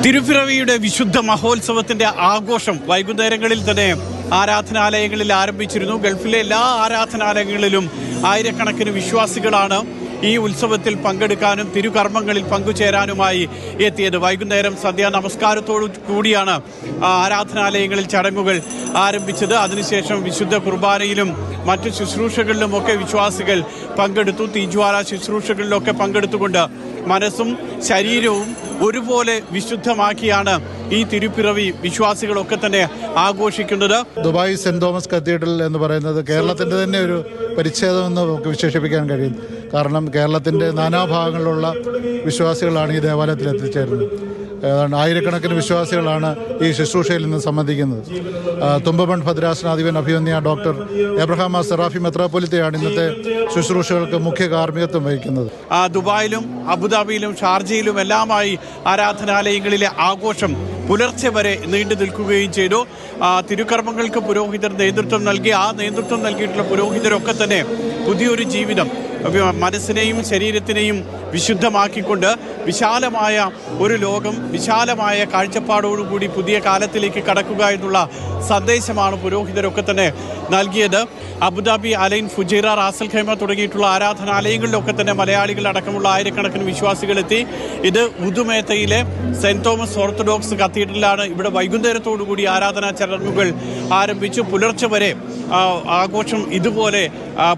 തിരുപ്പിറവിയുടെ വിശുദ്ധ മഹോത്സവത്തിന്റെ ആഘോഷം വൈകുന്നേരങ്ങളിൽ തന്നെ ആരാധനാലയങ്ങളിൽ ആരംഭിച്ചിരുന്നു. ഗൾഫിലെ എല്ലാ ആരാധനാലയങ്ങളിലും ആയിരക്കണക്കിന് വിശ്വാസികളാണ് ഈ ഉത്സവത്തിൽ പങ്കെടുക്കാനും തിരുകർമ്മങ്ങളിൽ പങ്കുചേരാനുമായി എത്തിയത്. വൈകുന്നേരം സന്ധ്യാ നമസ്കാരത്തോടു കൂടിയാണ് ആരാധനാലയങ്ങളിൽ ചടങ്ങുകൾ ആരംഭിച്ചത്. അതിനുശേഷം വിശുദ്ധ കുർബാനയിലും മറ്റു ശുശ്രൂഷകളിലുമൊക്കെ വിശ്വാസികൾ പങ്കെടുത്തു. തീജ്വാല ശുശ്രൂഷകളിലൊക്കെ പങ്കെടുത്തുകൊണ്ട് മനസ്സും ശരീരവും ഒരുപോലെ വിശുദ്ധമാക്കിയാണ് ഈ തിരുപ്പിറവി വിശ്വാസികളൊക്കെ തന്നെ ആഘോഷിക്കുന്നത്. ദുബായ് സെന്റ് തോമസ് കത്തീഡ്രൽ എന്ന് പറയുന്നത് കേരളത്തിന്റെ തന്നെ ഒരു പരിച്ഛേദമെന്ന് നമുക്ക് വിശേഷിപ്പിക്കാൻ കഴിയും. കാരണം കേരളത്തിന്റെ നാനാഭാഗങ്ങളിലുള്ള വിശ്വാസികളാണ് ഈ ദേവാലയത്തിൽ എത്തിച്ചേരുന്നത്. ഏതാണ്ട് ആയിരക്കണക്കിന് വിശ്വാസികളാണ് ഈ ശുശ്രൂഷയിൽ നിന്ന് സംബന്ധിക്കുന്നത്. തുമ്പമൺ ഭദ്രാസനാധിപൻ അഭിമന്യ ഡോക്ടർ എബ്രഹാം സെറാഫി മെത്രാപ്പൊലിത്തയാണ് ഇന്നത്തെ ശുശ്രൂഷകൾക്ക് മുഖ്യ കാർമ്മികത്വം വഹിക്കുന്നത്. ദുബായിലും അബുദാബിയിലും ഷാർജയിലും എല്ലാമായി ആരാധനാലയങ്ങളിലെ ആഘോഷം പുലർച്ചെ വരെ നീണ്ടു നിൽക്കുകയും ചെയ്തു. തിരുക്കർമ്മങ്ങൾക്ക് പുരോഹിതർ നേതൃത്വം നൽകി. ആ നേതൃത്വം നൽകിയിട്ടുള്ള പുരോഹിതരൊക്കെ തന്നെ പുതിയൊരു ജീവിതം മനസ്സിനെയും ശരീരത്തിനെയും വിശുദ്ധമാക്കിക്കൊണ്ട് വിശാലമായ ഒരു ലോകം, വിശാലമായ കാഴ്ചപ്പാടോടുകൂടി പുതിയ കാലത്തിലേക്ക് കടക്കുക എന്നുള്ള സന്ദേശമാണ് പുരോഹിതരൊക്കെ തന്നെ നൽകിയത്. Abu Dhabi, Al Ain, Fujairah, Ras al Khaimah തുടങ്ങിയിട്ടുള്ള ആരാധനാലയങ്ങളിലൊക്കെ തന്നെ മലയാളികൾ അടക്കമുള്ള ആയിരക്കണക്കിന് വിശ്വാസികളെത്തി. ഇത് ഉദുമേത്തയിലെ സെന്റ് തോമസ് ഓർത്തഡോക്സ് കത്തീഡ്രലാണ്. ഇവിടെ വൈകുന്നേരത്തോടുകൂടി ആരാധനാ ചടങ്ങുകൾ ആരംഭിച്ചു. പുലർച്ചെ വരെ ആഘോഷം ഇതുപോലെ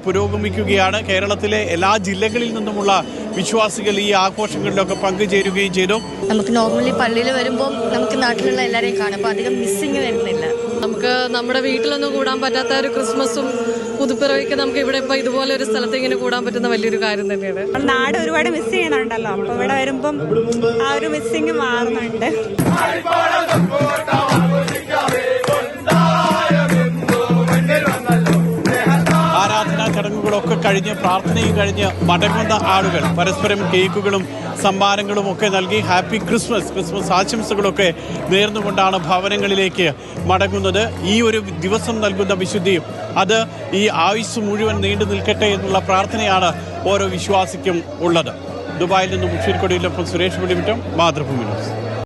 പുരോഗമിക്കുകയാണ്. കേരളത്തിലെ എല്ലാ ജില്ലകളിൽ നിന്നുമുള്ള വിശ്വാസികൾ ഈ ആഘോഷങ്ങളിലൊക്കെ പങ്കുചേരുകയും ചെയ്തു. നമുക്ക് നോർമലി പള്ളിയിൽ വരുമ്പോൾ നമുക്ക് നാട്ടിലുള്ള എല്ലാവരെയും കാണാം. അപ്പോൾ അധികം മിസ്സിങ് വരുന്നില്ല. നമുക്ക് നമ്മുടെ വീട്ടിലൊന്നും കൂടാൻ പറ്റാത്ത ഒരു ക്രിസ്മസും പുതുപ്പിറവിക്ക് നമുക്ക് ഇവിടെ ഇപ്പോൾ ഇതുപോലെ ഒരു സ്ഥലത്ത് ഇങ്ങനെ കൂടാൻ പറ്റുന്ന വലിയൊരു കാര്യം തന്നെയാണ്. നാട് ഒരുപാട് മിസ് ചെയ്യുന്നുണ്ടല്ലോ. അപ്പോൾ ഇവിടെ വരുമ്പം ആ ഒരു മിസ്സിങ് മാറുന്നുണ്ട്. ആരാധനാ ചടങ്ങുകളൊക്കെ കഴിഞ്ഞ് പ്രാർത്ഥനയും കഴിഞ്ഞ് മടങ്ങുന്ന ആളുകൾ പരസ്പരം കേക്കുകളും സമ്മാനങ്ങളും ഒക്കെ നൽകി ഹാപ്പി ക്രിസ്മസ് ആശംസകളൊക്കെ നേർന്നുകൊണ്ടാണ് ഭവനങ്ങളിലേക്ക് മടങ്ങുന്നത്. ഈ ഒരു ദിവസം നൽകുന്ന വിശുദ്ധി അത് ഈ ആയുസ് മുഴുവൻ നീണ്ടു നിൽക്കട്ടെ എന്നുള്ള പ്രാർത്ഥനയാണ് ഓരോ വിശ്വാസിക്കും ഉള്ളത്. ദുബായിൽ നിന്നും മുഷീർ കൊടിയിലൊപ്പം സുരേഷ് വെളിവിട്ടം, മാതൃഭൂമി ന്യൂസ്.